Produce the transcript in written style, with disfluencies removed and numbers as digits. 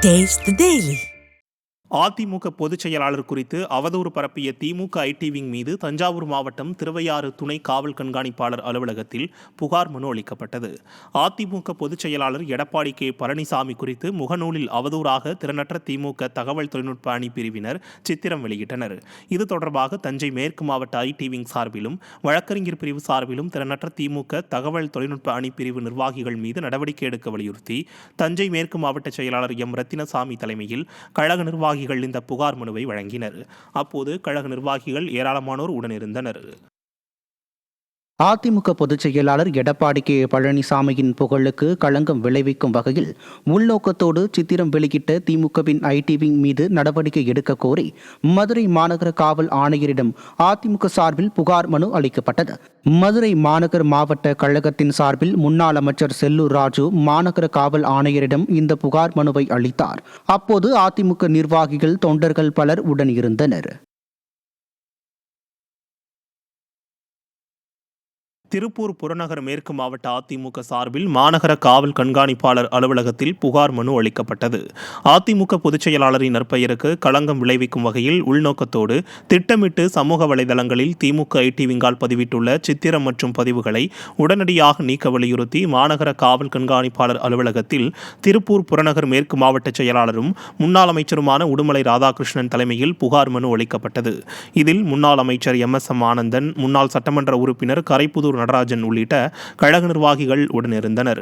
Taste the Daily. AIADMK பொதுச் செயலாளர் குறித்து அவதூறு பரப்பிய திமுக ஐடி விங் மீது தஞ்சாவூர் மாவட்டம் திருவையாறு துணை காவல் கண்காணிப்பாளர் அலுவலகத்தில் புகார் மனு அளிக்கப்பட்டது. அதிமுக பொதுச் செயலாளர் எடப்பாடி கே பழனிசாமி குறித்து முகநூலில் அவதூறாக திறனற்ற திமுக தகவல் தொழில்நுட்ப அணி பிரிவினர் சித்திரம் வெளியிட்டனர். இது தொடர்பாக தஞ்சை மேற்கு மாவட்ட ஐடி விங் சார்பிலும் வழக்கறிஞர் பிரிவு சார்பிலும் திறனற்ற திமுக தகவல் தொழில்நுட்ப அணி பிரிவு நிர்வாகிகள் மீது நடவடிக்கை எடுக்க வலியுறுத்தி தஞ்சை மேற்கு மாவட்ட செயலாளர் எம் ரத்தினசாமி தலைமையில் கழக நிர்வாகிகள் இந்த புகார் மனுவை வழங்கினர். அப்போது கழக நிர்வாகிகள் ஏராளமானோர் உடனிருந்தனர். அதிமுக பொதுச் செயலாளர் எடப்பாடி கே பழனிசாமியின் புகழுக்கு களங்கம் விளைவிக்கும் வகையில் உள்நோக்கத்தோடு சித்திரம் வெளியிட்ட திமுகவின் ஐடி விங் மீது நடவடிக்கை எடுக்க கோரி மதுரை மாநகர காவல் ஆணையரிடம் அதிமுக சார்பில் புகார் மனு அளிக்கப்பட்டது. மதுரை மாநகர் மாவட்ட கழகத்தின் சார்பில் முன்னாள் அமைச்சர் செல்லூர் ராஜு மாநகர காவல் ஆணையரிடம் இந்த புகார் மனுவை அளித்தார். அப்போது அதிமுக நிர்வாகிகள், தொண்டர்கள் பலர் உடனிருந்தனர். திருப்பூர் புறநகர் மேற்கு மாவட்ட அதிமுக சார்பில் மாநகர காவல் கண்காணிப்பாளர் அலுவலகத்தில் புகார் மனு அளிக்கப்பட்டது. அதிமுக பொதுச் செயலாளரின் நற்பெயருக்கு களங்கம் விளைவிக்கும் வகையில் உள்நோக்கத்தோடு திட்டமிட்டு சமூக வலைதளங்களில் திமுக ஐடி விங்கால் பதிவிட்டுள்ள சித்திரம் மற்றும் பதிவுகளை உடனடியாக நீக்க வலியுறுத்தி மாநகர காவல் கண்காணிப்பாளர் அலுவலகத்தில் திருப்பூர் புறநகர் மேற்கு மாவட்ட செயலாளரும் முன்னாள் அமைச்சருமான உடுமலை ராதாகிருஷ்ணன் தலைமையில் புகார் மனு அளிக்கப்பட்டது. இதில் முன்னாள் அமைச்சர் MS ஆனந்தன், முன்னாள் சட்டமன்ற உறுப்பினர் கரைப்புதூர் நடராஜன் உள்ளிட்ட கழக நிர்வாகிகள் உடனிருந்தனர்.